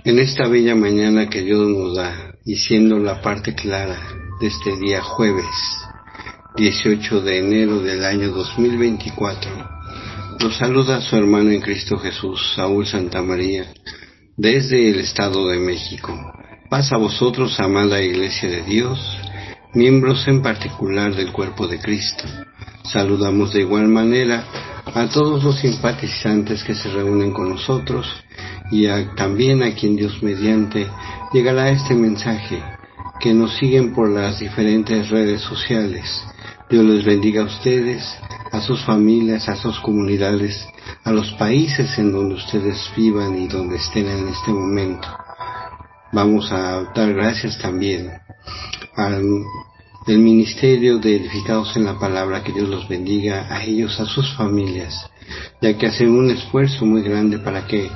En esta bella mañana que Dios nos da, y siendo la parte clara de este día jueves 18 de enero del año 2024, nos saluda su hermano en Cristo Jesús, Saúl Santamaría, desde el Estado de México. Paz a vosotros, amada Iglesia de Dios, miembros en particular del cuerpo de Cristo. Saludamos de igual manera a todos los simpatizantes que se reúnen con nosotros y también a quien Dios mediante llegará este mensaje, que nos siguen por las diferentes redes sociales. Dios les bendiga a ustedes, a sus familias, a sus comunidades, a los países en donde ustedes vivan y donde estén en este momento. Vamos a dar gracias también al ministerio de Edificados en la Palabra, que Dios los bendiga a ellos, a sus familias, ya que hacen un esfuerzo muy grande para que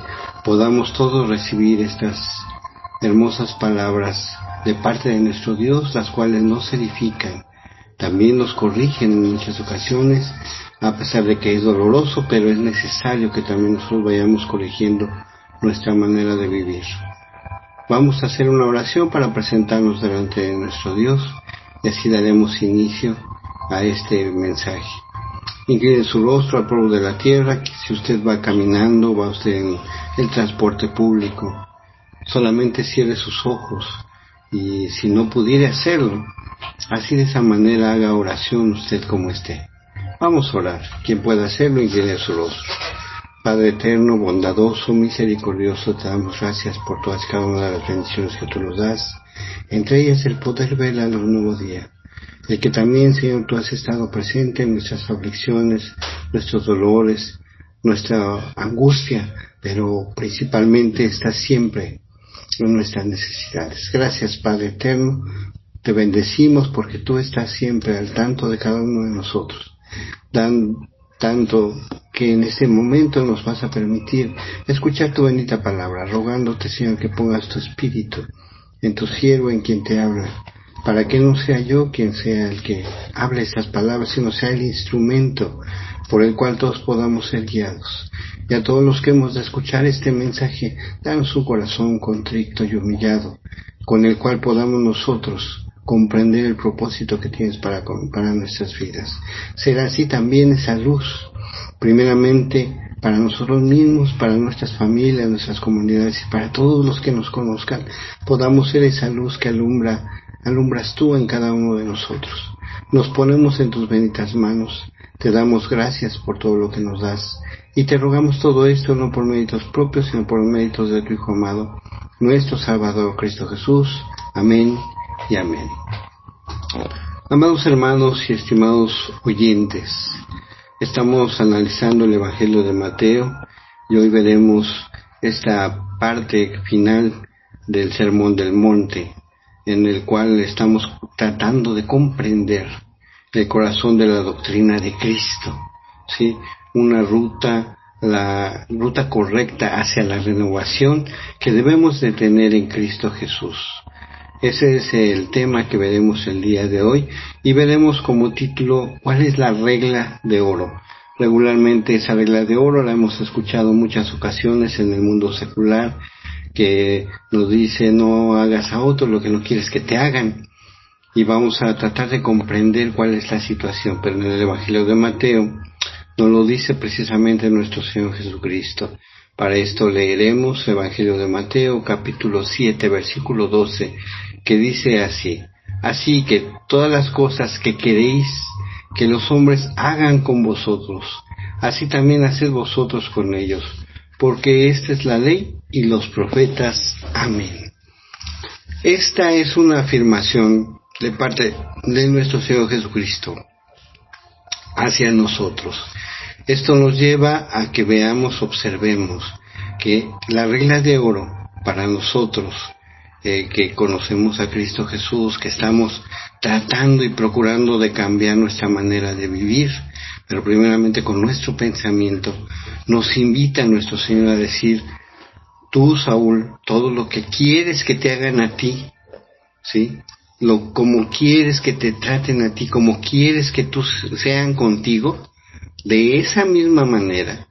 podamos todos recibir estas hermosas palabras de parte de nuestro Dios, las cuales nos edifican, también nos corrigen en muchas ocasiones, a pesar de que es doloroso, pero es necesario que también nosotros vayamos corrigiendo nuestra manera de vivir. Vamos a hacer una oración para presentarnos delante de nuestro Dios, y así daremos inicio a este mensaje. Incline su rostro al polvo de la tierra, que si usted va caminando, va usted en el transporte público, solamente cierre sus ojos, y si no pudiera hacerlo, así de esa manera haga oración usted como esté. Vamos a orar. Quien pueda hacerlo, incline su rostro. Padre eterno, bondadoso, misericordioso, te damos gracias por todas y cada una de las bendiciones que tú nos das, entre ellas el poder ver a un nuevo día. El que también, Señor, tú has estado presente en nuestras aflicciones, nuestros dolores, nuestra angustia, pero principalmente estás siempre en nuestras necesidades. Gracias, Padre eterno, te bendecimos porque tú estás siempre al tanto de cada uno de nosotros, tanto que en este momento nos vas a permitir escuchar tu bendita palabra, rogándote, Señor, que pongas tu espíritu en tu siervo, en quien te habla, para que no sea yo quien sea el que hable estas palabras, sino sea el instrumento por el cual todos podamos ser guiados. Y a todos los que hemos de escuchar este mensaje, danos un corazón contrito y humillado, con el cual podamos nosotros comprender el propósito que tienes para nuestras vidas. Será así también esa luz, primeramente para nosotros mismos, para nuestras familias, nuestras comunidades y para todos los que nos conozcan, podamos ser esa luz que alumbras tú en cada uno de nosotros. Nos ponemos en tus benditas manos, te damos gracias por todo lo que nos das y te rogamos todo esto no por méritos propios, sino por méritos de tu Hijo amado, nuestro Salvador Cristo Jesús. Amén y amén. Amados hermanos y estimados oyentes, estamos analizando el Evangelio de Mateo y hoy veremos esta parte final del Sermón del Monte, en el cual estamos tratando de comprender el corazón de la doctrina de Cristo, ¿sí? La ruta correcta hacia la renovación que debemos de tener en Cristo Jesús. Ese es el tema que veremos el día de hoy y veremos como título ¿cuál es la regla de oro? Regularmente esa regla de oro la hemos escuchado muchas ocasiones en el mundo secular, que nos dice no hagas a otro lo que no quieres que te hagan, y vamos a tratar de comprender cuál es la situación, pero en el Evangelio de Mateo nos lo dice precisamente nuestro Señor Jesucristo. Para esto leeremos el Evangelio de Mateo, capítulo 7, versículo 12, que dice así: así que todas las cosas que queréis que los hombres hagan con vosotros, así también haced vosotros con ellos, porque esta es la ley y los profetas. Amén. Esta es una afirmación de parte de nuestro Señor Jesucristo hacia nosotros. Esto nos lleva a que veamos, observemos que la regla de oro para nosotros, que conocemos a Cristo Jesús, que estamos tratando y procurando de cambiar nuestra manera de vivir, pero primeramente con nuestro pensamiento, nos invita a nuestro Señor a decir: tú, Saúl, todo lo que quieres que te hagan a ti, ¿sí? Como quieres que te traten a ti, como quieres que tú sean contigo, de esa misma manera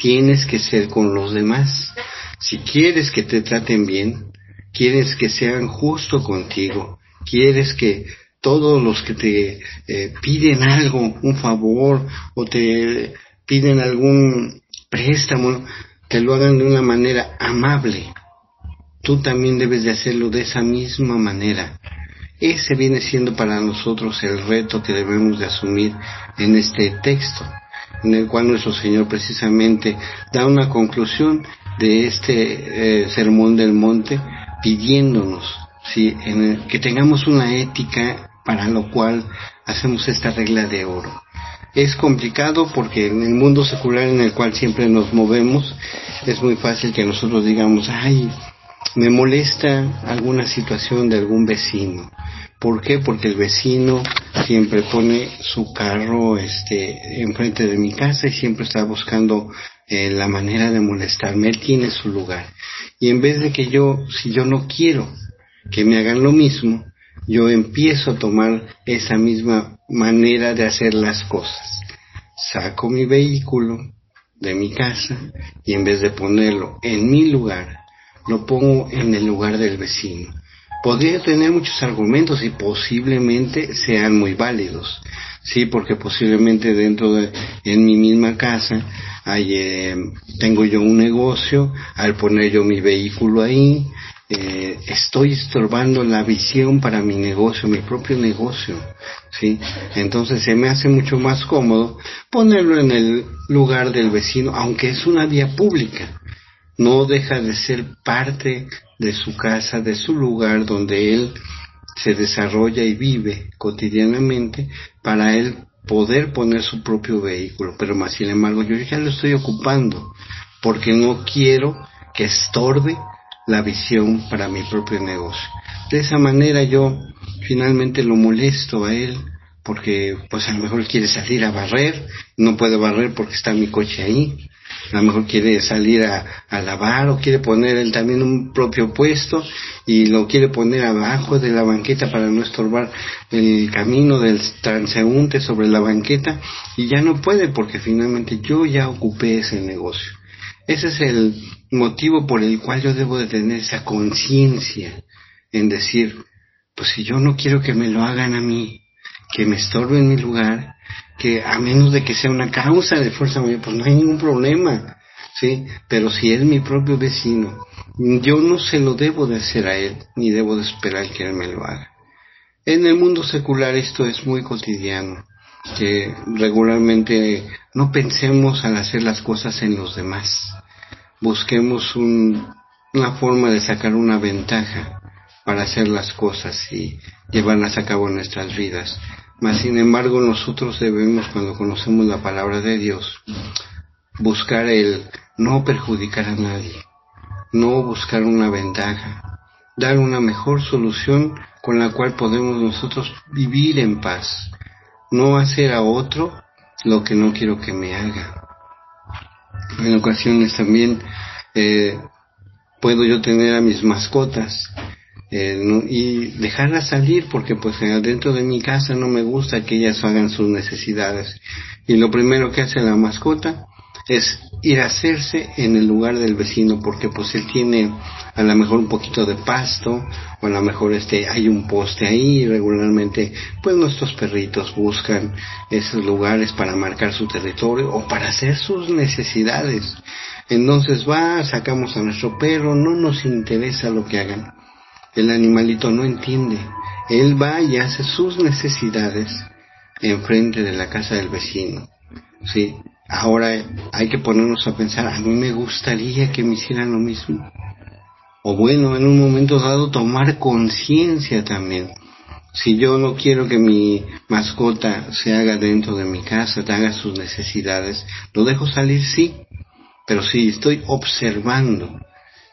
tienes que ser con los demás. Si quieres que te traten bien, quieres que sean justo contigo, quieres que todos los que te piden algo, un favor, o te piden algún préstamo, que lo hagan de una manera amable. Tú también debes de hacerlo de esa misma manera. Ese viene siendo para nosotros el reto que debemos de asumir en este texto, en el cual nuestro Señor precisamente da una conclusión de este sermón del monte, pidiéndonos, ¿sí?, que tengamos una ética, para lo cual hacemos esta regla de oro. Es complicado porque en el mundo secular en el cual siempre nos movemos, es muy fácil que nosotros digamos, ay, me molesta alguna situación de algún vecino. ¿Por qué? Porque el vecino siempre pone su carro enfrente de mi casa y siempre está buscando la manera de molestarme. Él tiene su lugar. Y en vez de que si yo no quiero que me hagan lo mismo, yo empiezo a tomar esa misma manera de hacer las cosas. Saco mi vehículo de mi casa y en vez de ponerlo en mi lugar, lo pongo en el lugar del vecino. Podría tener muchos argumentos y posiblemente sean muy válidos, sí, porque posiblemente en mi misma casa tengo yo un negocio. Al poner yo mi vehículo ahí, estoy estorbando la visión para mi negocio, mi propio negocio, ¿sí? Entonces se me hace mucho más cómodo ponerlo en el lugar del vecino, aunque es una vía pública. No deja de ser parte de su casa, de su lugar donde él se desarrolla y vive cotidianamente, para él poder poner su propio vehículo. Pero más sin embargo yo ya lo estoy ocupando porque no quiero que estorbe la visión para mi propio negocio. De esa manera yo finalmente lo molesto a él, porque pues a lo mejor quiere salir a barrer, no puede barrer porque está mi coche ahí. A lo mejor quiere salir a lavar, o quiere poner él también un propio puesto y lo quiere poner abajo de la banqueta para no estorbar el camino del transeúnte sobre la banqueta, y ya no puede porque finalmente yo ya ocupé ese negocio. Ese es el motivo por el cual yo debo de tener esa conciencia en decir, pues si yo no quiero que me lo hagan a mí, que me estorbe en mi lugar, que a menos de que sea una causa de fuerza mayor, pues no hay ningún problema, ¿sí? Pero si es mi propio vecino, yo no se lo debo de hacer a él, ni debo de esperar que él me lo haga. En el mundo secular esto es muy cotidiano, que regularmente no pensemos al hacer las cosas en los demás. Busquemos una forma de sacar una ventaja para hacer las cosas y llevarlas a cabo en nuestras vidas. Mas sin embargo nosotros debemos, cuando conocemos la palabra de Dios, buscar el no perjudicar a nadie, no buscar una ventaja, dar una mejor solución con la cual podemos nosotros vivir en paz, no hacer a otro lo que no quiero que me haga. En ocasiones también puedo yo tener a mis mascotas y dejarlas salir porque pues dentro de mi casa no me gusta que ellas hagan sus necesidades, y lo primero que hace la mascota es ir a hacerse en el lugar del vecino, porque pues él tiene a lo mejor un poquito de pasto, o a lo mejor hay un poste ahí, y regularmente pues nuestros perritos buscan esos lugares para marcar su territorio o para hacer sus necesidades. Entonces sacamos a nuestro perro, no nos interesa lo que hagan. El animalito no entiende, él va y hace sus necesidades enfrente de la casa del vecino, ¿sí? Ahora hay que ponernos a pensar, a mí me gustaría que me hicieran lo mismo. O bueno, en un momento dado tomar conciencia también. Si yo no quiero que mi mascota se haga dentro de mi casa, haga sus necesidades, lo dejo salir, sí. Pero si estoy observando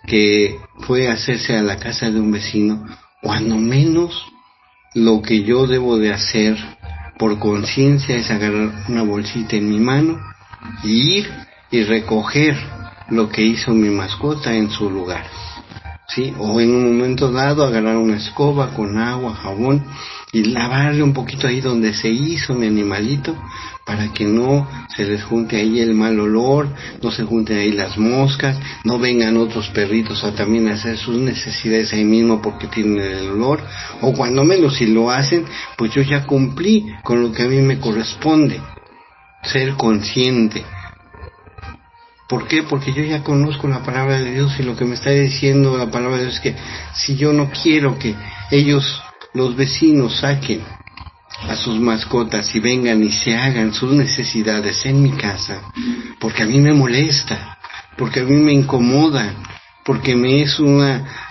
que fue a hacerse a la casa de un vecino, cuando menos lo que yo debo de hacer por conciencia es agarrar una bolsita en mi mano y ir y recoger lo que hizo mi mascota en su lugar, ¿sí? O en un momento dado agarrar una escoba con agua, jabón y lavarle un poquito ahí donde se hizo mi animalito, para que no se les junte ahí el mal olor, no se junten ahí las moscas, no vengan otros perritos a también hacer sus necesidades ahí mismo porque tienen el olor, o cuando menos si lo hacen, pues yo ya cumplí con lo que a mí me corresponde, ser consciente. ¿Por qué? Porque yo ya conozco la palabra de Dios, y lo que me está diciendo la palabra de Dios es que si yo no quiero que ellos, los vecinos, saquen a sus mascotas y vengan y se hagan sus necesidades en mi casa, porque a mí me molesta, porque a mí me incomoda, porque me es un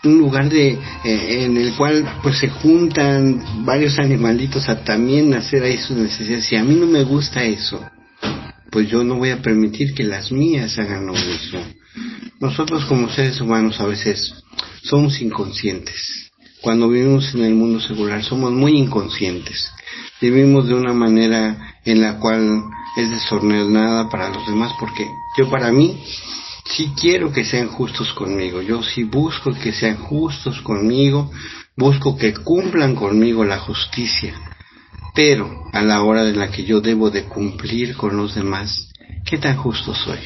lugar en el cual pues se juntan varios animalitos a también hacer ahí sus necesidades, y a mí no me gusta eso, pues yo no voy a permitir que las mías hagan lo mismo. Nosotros como seres humanos a veces somos inconscientes. Cuando vivimos en el mundo secular somos muy inconscientes. Vivimos de una manera en la cual es desordenada para los demás, porque yo para mí sí quiero que sean justos conmigo. Yo sí busco que sean justos conmigo, busco que cumplan conmigo la justicia. Pero a la hora de la que yo debo de cumplir con los demás, ¿qué tan justo soy?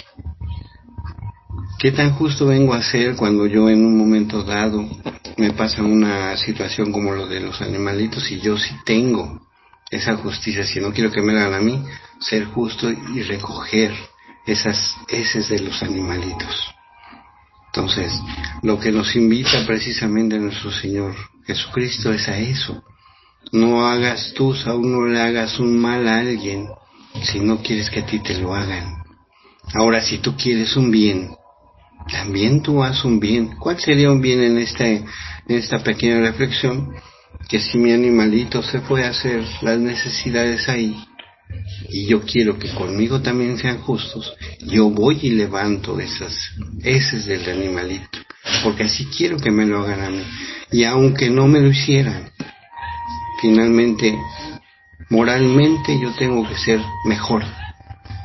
¿Qué tan justo vengo a ser cuando yo en un momento dado me pasa una situación como lo de los animalitos y yo sí tengo esa justicia? Si no quiero que me hagan a mí, ser justo y recoger esas heces de los animalitos. Entonces, lo que nos invita precisamente nuestro Señor Jesucristo es a eso. No hagas tú, aún no le hagas un mal a alguien si no quieres que a ti te lo hagan. Ahora, si tú quieres un bien, también tú haz un bien. ¿Cuál sería un bien en esta pequeña reflexión? Que si mi animalito se fue a hacer las necesidades ahí, y yo quiero que conmigo también sean justos, yo voy y levanto esas heces del animalito, porque así quiero que me lo hagan a mí. Y aunque no me lo hicieran, finalmente, moralmente yo tengo que ser mejor,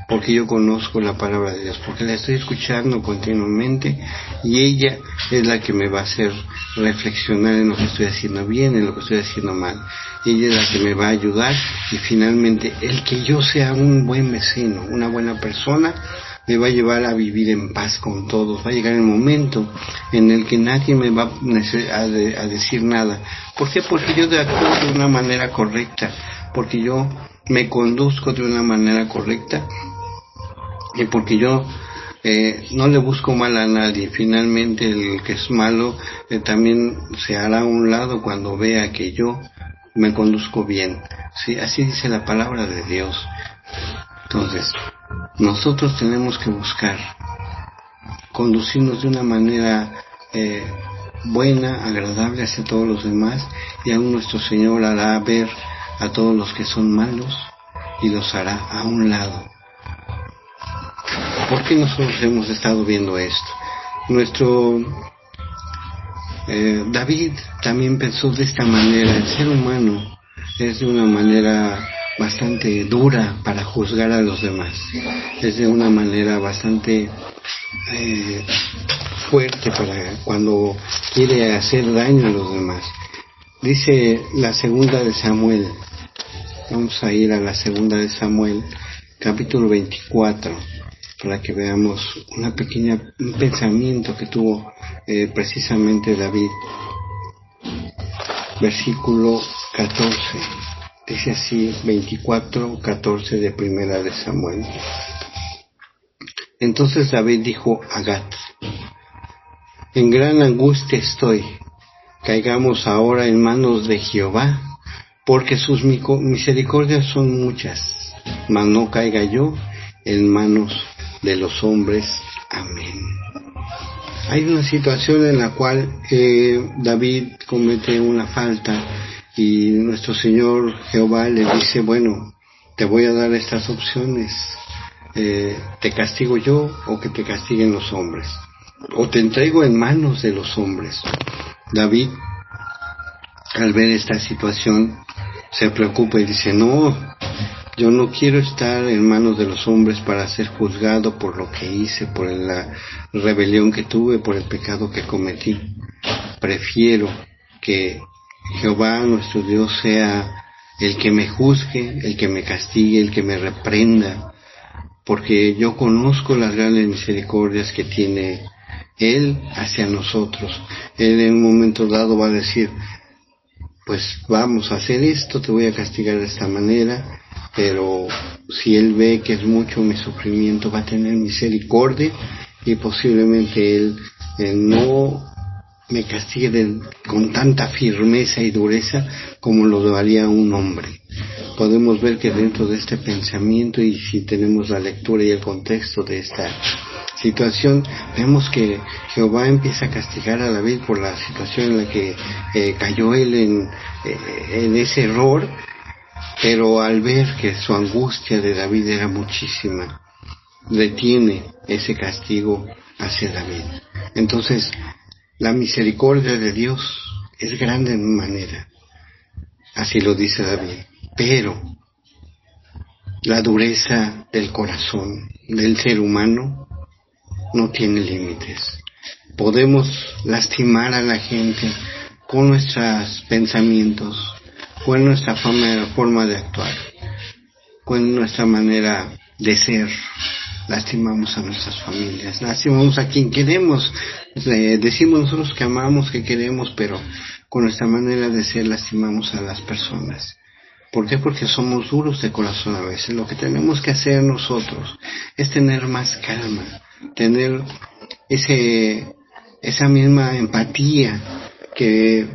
porque yo conozco la palabra de Dios, porque la estoy escuchando continuamente, y ella es la que me va a hacer reflexionar en lo que estoy haciendo bien, en lo que estoy haciendo mal. Ella es la que me va a ayudar, y finalmente el que yo sea un buen vecino, una buena persona, me va a llevar a vivir en paz con todos. Va a llegar el momento en el que nadie me va a decir nada. ¿Por qué? Porque yo actúo de una manera correcta, porque yo me conduzco de una manera correcta, y porque yo no le busco mal a nadie. Finalmente el que es malo también se hará a un lado cuando vea que yo me conduzco bien. ¿Sí? Así dice la palabra de Dios. Entonces, nosotros tenemos que buscar conducirnos de una manera buena, agradable hacia todos los demás, y aún nuestro Señor hará ver a todos los que son malos y los hará a un lado. ¿Por qué nosotros hemos estado viendo esto? Nuestro David también pensó de esta manera. El ser humano es de una manera bastante dura para juzgar a los demás, es de una manera bastante fuerte para cuando quiere hacer daño a los demás. Dice la segunda de Samuel, vamos a ir a la segunda de Samuel, capítulo 24, para que veamos un pensamiento que tuvo precisamente David. Versículo 14. Dice así, 24:14 de primera de Samuel. Entonces David dijo a Gad: en gran angustia estoy, caigamos ahora en manos de Jehová, porque sus misericordias son muchas, mas no caiga yo en manos de los hombres. Amén. Hay una situación en la cual David comete una falta, y nuestro Señor Jehová le dice: bueno, te voy a dar estas opciones, te castigo yo o que te castiguen los hombres, o te entrego en manos de los hombres. David, al ver esta situación, se preocupa y dice: no, yo no quiero estar en manos de los hombres para ser juzgado por lo que hice, por la rebelión que tuve, por el pecado que cometí. prefiero que Jehová nuestro Dios sea el que me juzgue, el que me castigue, el que me reprenda, porque yo conozco las grandes misericordias que tiene Él hacia nosotros. Él en un momento dado va a decir, pues vamos a hacer esto, te voy a castigar de esta manera, pero si Él ve que es mucho mi sufrimiento, va a tener misericordia y posiblemente Él no me castigue con tanta firmeza y dureza como lo haría un hombre. Podemos ver que dentro de este pensamiento, y si tenemos la lectura y el contexto de esta situación, vemos que Jehová empieza a castigar a David por la situación en la que cayó él en ese error, pero al ver que su angustia de David era muchísima, detiene ese castigo hacia David. Entonces, la misericordia de Dios es grande en manera, así lo dice David, pero la dureza del corazón del ser humano no tiene límites. Podemos lastimar a la gente con nuestros pensamientos, con nuestra forma de actuar, con nuestra manera de ser. Lastimamos a nuestras familias, lastimamos a quien queremos, decimos nosotros que amamos, que queremos, pero con nuestra manera de ser lastimamos a las personas. ¿Por qué? Porque somos duros de corazón a veces. Lo que tenemos que hacer nosotros es tener más calma, tener esa misma empatía que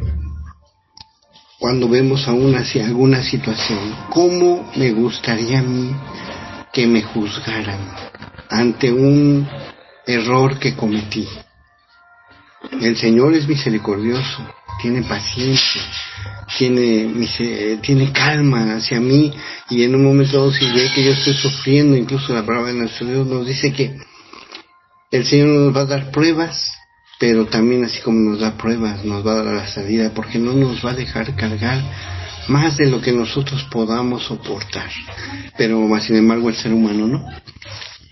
cuando vemos alguna situación. ¿Cómo me gustaría a mí que me juzgaran ante un error que cometí? El Señor es misericordioso, tiene paciencia, tiene calma hacia mí, y en un momento dado, si ve que yo estoy sufriendo, incluso la palabra de nuestro Dios nos dice que el Señor nos va a dar pruebas, pero también así como nos da pruebas, nos va a dar la salida, porque no nos va a dejar cargar más de lo que nosotros podamos soportar. Pero sin embargo el ser humano no.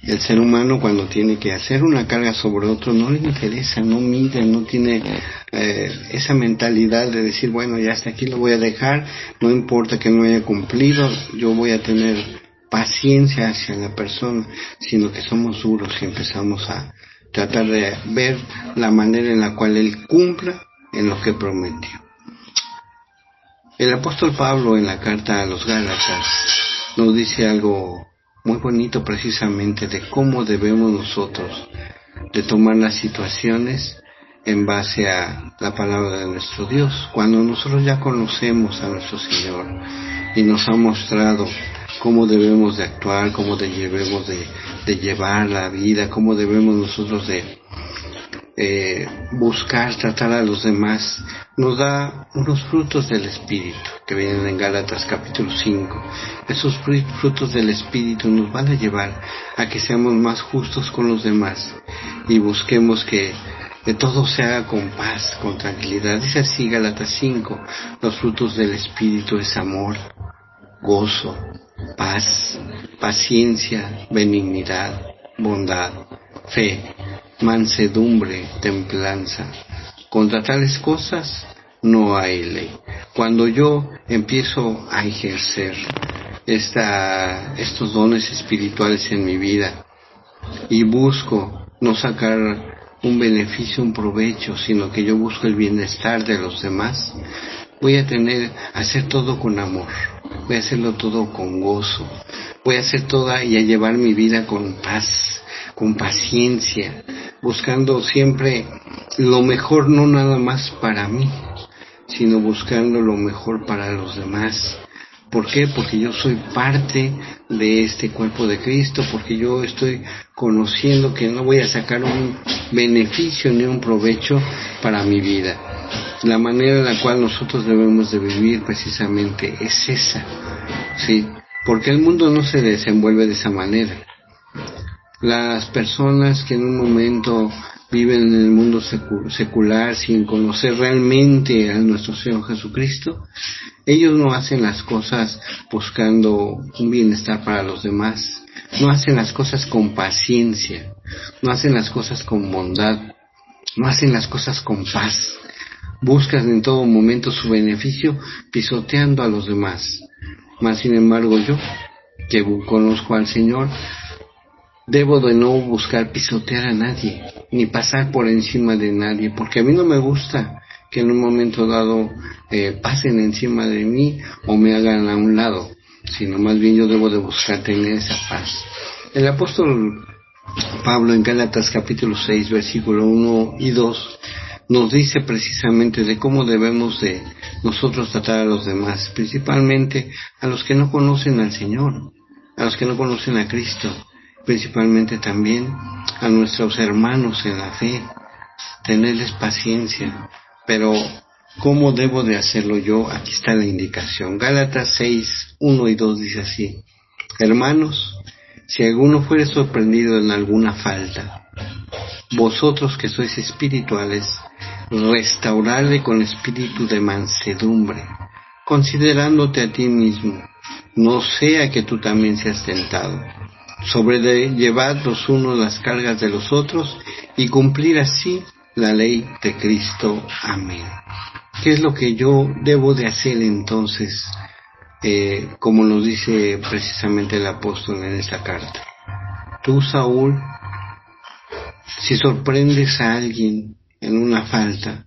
El ser humano, cuando tiene que hacer una carga sobre otro, no le interesa, no mide, no tiene esa mentalidad de decir, bueno, ya hasta aquí lo voy a dejar, no importa que no haya cumplido, yo voy a tener paciencia hacia la persona, sino que somos duros y empezamos a tratar de ver la manera en la cual Él cumpla en lo que prometió. El apóstol Pablo, en la carta a los Gálatas, nos dice algo muy bonito precisamente de cómo debemos nosotros de tomar las situaciones en base a la palabra de nuestro Dios. Cuando nosotros ya conocemos a nuestro Señor y nos ha mostrado cómo debemos de actuar, cómo debemos de llevar la vida, cómo debemos nosotros de buscar tratar a los demás, nos da unos frutos del Espíritu que vienen en Gálatas capítulo 5. Esos frutos del Espíritu nos van a llevar a que seamos más justos con los demás y busquemos que todo se haga con paz, con tranquilidad. Dice así Gálatas 5, los frutos del Espíritu es amor, gozo, paz, paciencia, benignidad, bondad, fe, mansedumbre, templanza. Contra tales cosas no hay ley. Cuando yo empiezo a ejercer estos dones espirituales en mi vida y busco no sacar un beneficio, un provecho, sino que yo busco el bienestar de los demás, voy a hacer todo con amor, voy a hacerlo todo con gozo, voy a hacer y a llevar mi vida con paz, con paciencia, buscando siempre lo mejor, no nada más para mí, sino buscando lo mejor para los demás. ¿Por qué? Porque yo soy parte de este cuerpo de Cristo, porque yo estoy conociendo que no voy a sacar un beneficio ni un provecho para mi vida. La manera en la cual nosotros debemos de vivir precisamente es esa, ¿sí? Porque el mundo no se desenvuelve de esa manera. Las personas que en un momento viven en el mundo secular sin conocer realmente a nuestro Señor Jesucristo, ellos no hacen las cosas buscando un bienestar para los demás, no hacen las cosas con paciencia, no hacen las cosas con bondad, no hacen las cosas con paz, buscas en todo momento su beneficio, pisoteando a los demás. Mas sin embargo yo, que conozco al Señor, debo de no buscar pisotear a nadie, ni pasar por encima de nadie, porque a mí no me gusta que en un momento dado pasen encima de mí o me hagan a un lado, sino más bien yo debo de buscar tener esa paz. El apóstol Pablo en Gálatas capítulo 6, versículo 1 y 2, nos dice precisamente de cómo debemos de nosotros tratar a los demás, principalmente a los que no conocen al Señor, a los que no conocen a Cristo, principalmente también a nuestros hermanos en la fe, tenerles paciencia. Pero, ¿cómo debo de hacerlo yo? Aquí está la indicación. Gálatas 6, 1 y 2 dice así: hermanos, si alguno fuere sorprendido en alguna falta, vosotros que sois espirituales, restaurarle con espíritu de mansedumbre, considerándote a ti mismo, no sea que tú también seas tentado. Sobrellevad los unos las cargas de los otros y cumplir así la ley de Cristo. Amén. ¿Qué es lo que yo debo de hacer entonces? Como nos dice precisamente el apóstol en esta carta. Tú, Saúl, si sorprendes a alguien en una falta,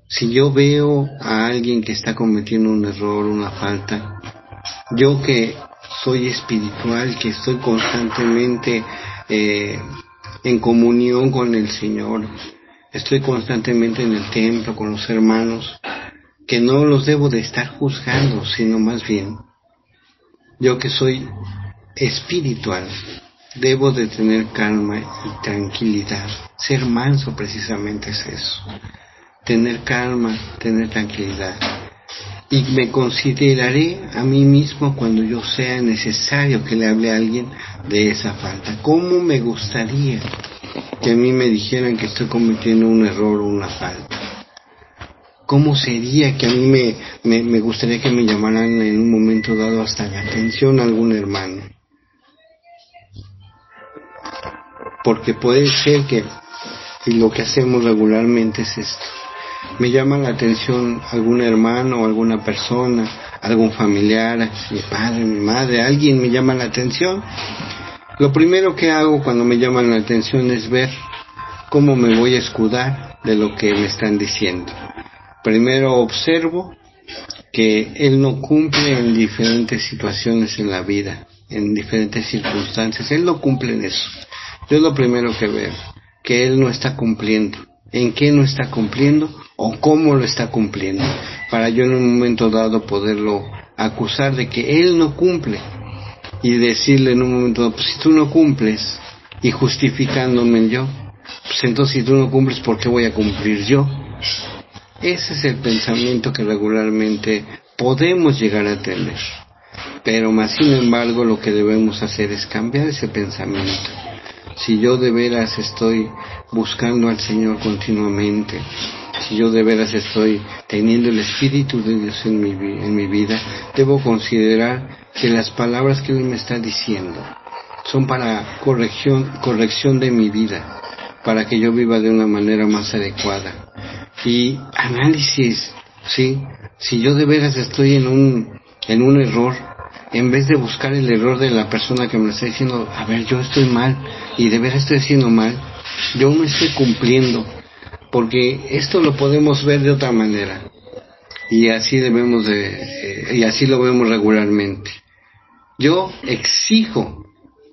si yo veo a alguien que está cometiendo un error, una falta, yo que soy espiritual, que estoy constantemente en comunión con el Señor, estoy constantemente en el templo con los hermanos, que no los debo de estar juzgando, sino más bien, yo que soy espiritual, debo de tener calma y tranquilidad. Ser manso precisamente es eso, tener calma, tener tranquilidad. Y me consideraré a mí mismo cuando yo sea necesario que le hable a alguien de esa falta. ¿Cómo me gustaría que a mí me dijeran que estoy cometiendo un error o una falta? ¿Cómo sería que a mí me gustaría que me llamaran en un momento dado hasta la atención a algún hermano? Porque puede ser que, y lo que hacemos regularmente es esto, me llama la atención algún hermano o alguna persona, algún familiar, mi padre, mi madre, alguien me llama la atención. Lo primero que hago cuando me llaman la atención es ver cómo me voy a escudar de lo que me están diciendo. Primero observo que él no cumple en diferentes situaciones en la vida, en diferentes circunstancias. Él no cumple en eso. Yo es lo primero que veo, que él no está cumpliendo. ¿En qué no está cumpliendo o cómo lo está cumpliendo? Para yo en un momento dado poderlo acusar de que él no cumple y decirle en un momento dado, pues si tú no cumples, y justificándome yo, pues entonces si tú no cumples, ¿por qué voy a cumplir yo? Ese es el pensamiento que regularmente podemos llegar a tener. Pero más sin embargo lo que debemos hacer es cambiar ese pensamiento. Si yo de veras estoy buscando al Señor continuamente, si yo de veras estoy teniendo el Espíritu de Dios en mi vida, debo considerar que las palabras que Él me está diciendo son para corrección de mi vida, para que yo viva de una manera más adecuada. Y análisis, ¿sí? Si yo de veras estoy en un error, en vez de buscar el error de la persona que me está diciendo, a ver, yo estoy mal, y de veras estoy haciendo mal, yo no estoy cumpliendo, porque esto lo podemos ver de otra manera, y así y así lo vemos regularmente. Yo exijo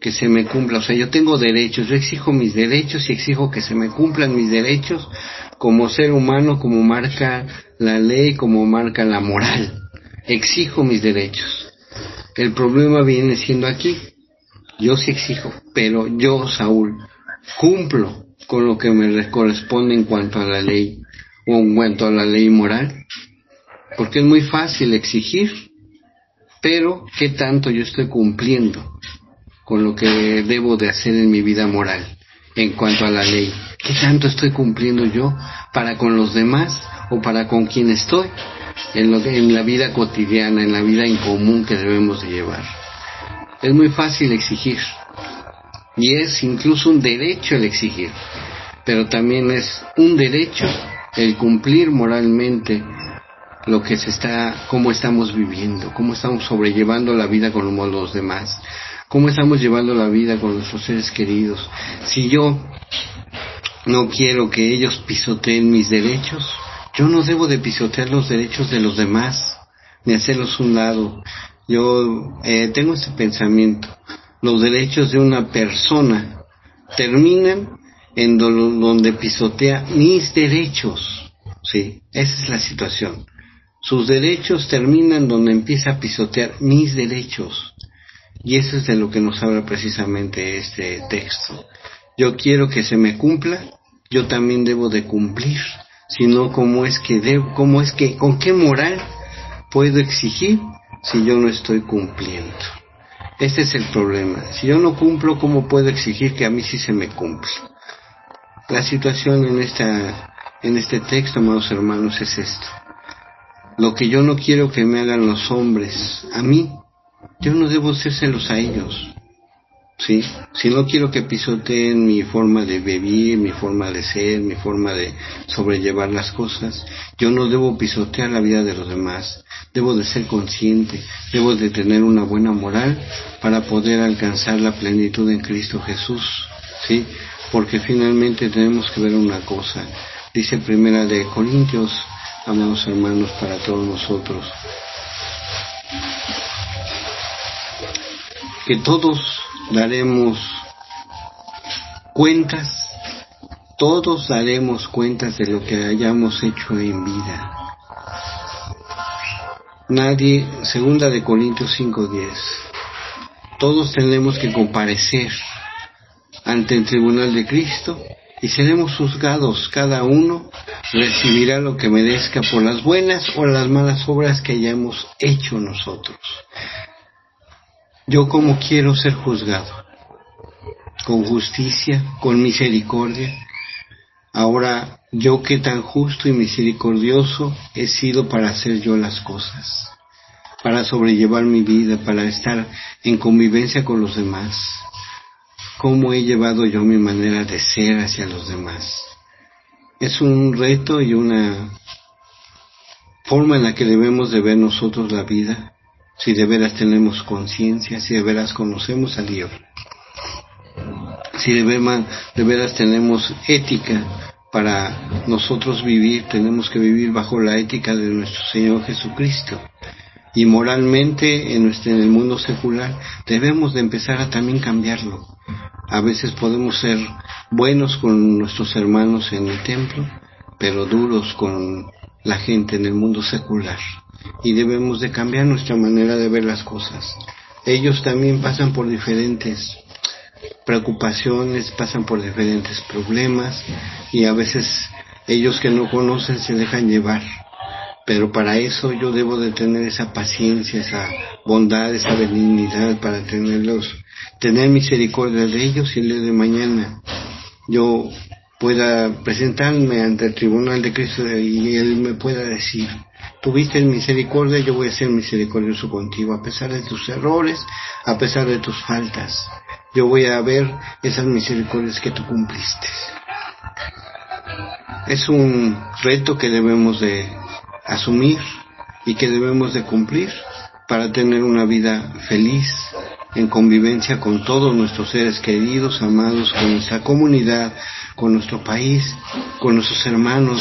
que se me cumpla, o sea, yo tengo derechos, yo exijo mis derechos y exijo que se me cumplan mis derechos como ser humano, como marca la ley, como marca la moral. Exijo mis derechos. El problema viene siendo aquí. Yo sí exijo, pero yo, Saúl, cumplo con lo que me corresponde en cuanto a la ley o en cuanto a la ley moral. Porque es muy fácil exigir, pero ¿qué tanto yo estoy cumpliendo con lo que debo de hacer en mi vida moral en cuanto a la ley? ¿Qué tanto estoy cumpliendo yo para con los demás o para con quien estoy en la vida cotidiana, en la vida en común que debemos de llevar? Es muy fácil exigir y es incluso un derecho el exigir, pero también es un derecho el cumplir moralmente lo que cómo estamos viviendo, cómo estamos sobrellevando la vida con los demás, cómo estamos llevando la vida con nuestros seres queridos. Si yo no quiero que ellos pisoteen mis derechos, yo no debo de pisotear los derechos de los demás, ni hacerlos un lado. Yo tengo ese pensamiento. Los derechos de una persona terminan en donde pisotea mis derechos. Sí, esa es la situación. Sus derechos terminan donde empieza a pisotear mis derechos. Y eso es de lo que nos habla precisamente este texto. Yo quiero que se me cumpla, yo también debo de cumplir. Si no, ¿con qué moral puedo exigir si yo no estoy cumpliendo? Este es el problema. Si yo no cumplo, ¿cómo puedo exigir que a mí sí se me cumpla? La situación en este texto, amados hermanos, es esto. Lo que yo no quiero que me hagan los hombres a mí, yo no debo hacérselos a ellos. ¿Sí? Si no quiero que pisoteen mi forma de vivir, mi forma de ser, mi forma de sobrellevar las cosas, yo no debo pisotear la vida de los demás. Debo de ser consciente, debo de tener una buena moral para poder alcanzar la plenitud en Cristo Jesús. ¿Sí? Porque finalmente tenemos que ver una cosa. Dice Primera de Corintios, amados hermanos, para todos nosotros, que todos daremos cuentas de lo que hayamos hecho en vida. Nadie, Segunda de Corintios 5:10, todos tenemos que comparecer ante el tribunal de Cristo y seremos juzgados. Cada uno recibirá lo que merezca por las buenas o las malas obras que hayamos hecho nosotros. Yo, ¿cómo quiero ser juzgado? Con justicia, con misericordia. Ahora, yo qué tan justo y misericordioso he sido para hacer yo las cosas, para sobrellevar mi vida, para estar en convivencia con los demás. ¿Cómo he llevado yo mi manera de ser hacia los demás? Es un reto y una forma en la que debemos de ver nosotros la vida, si de veras tenemos conciencia, si de veras conocemos a Dios, si de veras tenemos ética para nosotros vivir. Tenemos que vivir bajo la ética de nuestro Señor Jesucristo. Y moralmente en el mundo secular debemos de empezar a también cambiarlo. A veces podemos ser buenos con nuestros hermanos en el templo, pero duros con la gente en el mundo secular. Y debemos de cambiar nuestra manera de ver las cosas. Ellos también pasan por diferentes preocupaciones, pasan por diferentes problemas, y a veces ellos que no conocen se dejan llevar. Pero para eso yo debo de tener esa paciencia, esa bondad, esa benignidad para tener misericordia de ellos, y el día de mañana yo pueda presentarme ante el tribunal de Cristo y Él me pueda decir: tuviste misericordia, yo voy a ser misericordioso contigo, a pesar de tus errores, a pesar de tus faltas. Yo voy a ver esas misericordias que tú cumpliste. Es un reto que debemos de asumir y que debemos de cumplir para tener una vida feliz, en convivencia con todos nuestros seres queridos, amados, con nuestra comunidad, con nuestro país, con nuestros hermanos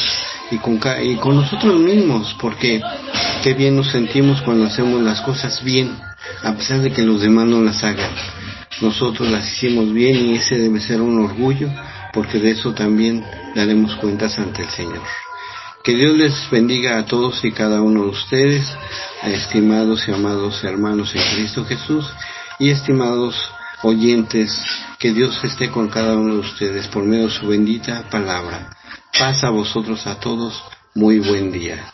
y con nosotros mismos, porque qué bien nos sentimos cuando hacemos las cosas bien, a pesar de que los demás no las hagan. Nosotros las hicimos bien, y ese debe ser un orgullo, porque de eso también daremos cuentas ante el Señor. Que Dios les bendiga a todos y cada uno de ustedes, estimados y amados hermanos en Cristo Jesús, y estimados oyentes, que Dios esté con cada uno de ustedes por medio de su bendita palabra. Paz a vosotros a todos, muy buen día.